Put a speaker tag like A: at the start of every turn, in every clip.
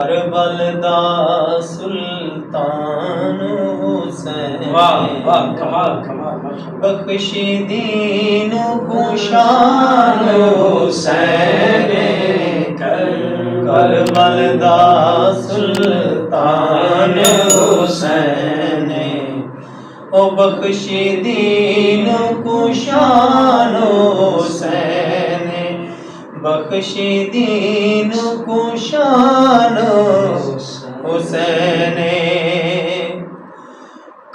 A: करबल दा सुल्तान हुसैन,
B: वाह वाह, कमाल कमाल, माशाअल्लाह।
A: बख्शी दीन को शान हुसैन, करबल दा सुल्तान हुसैन, ओ बख्शी दीन को शान हुसैन, बख्शी दीन को शान हुसैन।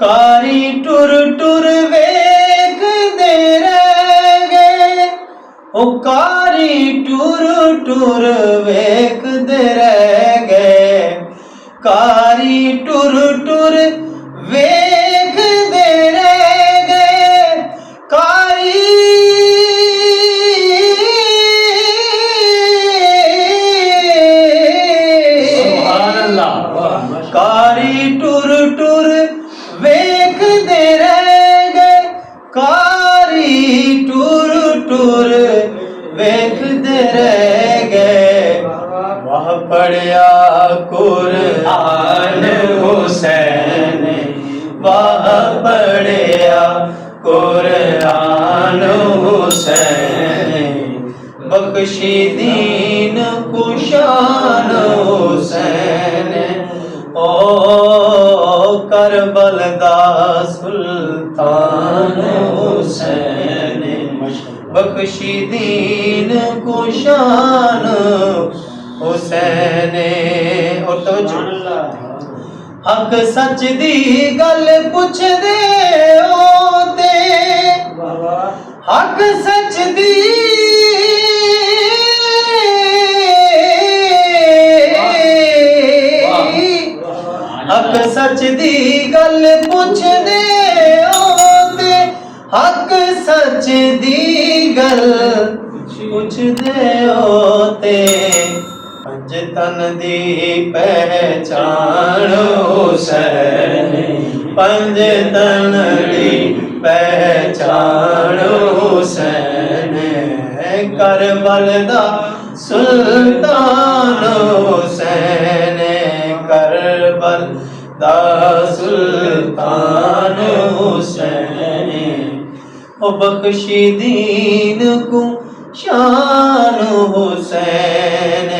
A: कारी टुर टुर वेख दे रह गए, ओ कारी टुर टुर वेख दे रह गए, कारी टुर टुर वेख दे रह गए, कारी कारी टुर टुर वेख दे रह गए, कारी टुर टुर वेख दे रह गए। वह पढ़िया कुरआन हुसैन, वह पढ़िया कुरआन हुसैन, बख्शी दीन को शान हुसैन। ओ करबल दा सुल्तान हुसैन, बख्शी दीन को शान हुसैन। और तो हक सच दी गल पुछ दे होते, हक सच दी हक सच दी गल पुछ दे होते, हक सच दी गल पुछ दे होते। पंज तन दी पहचान हुसैन, पंज तन दी पहचान हुसैन, करबल दा सुल्तान हुसैन, करबल दा सुल्तान हुसैन, ओ बख्शी दीन को शान हुसैन।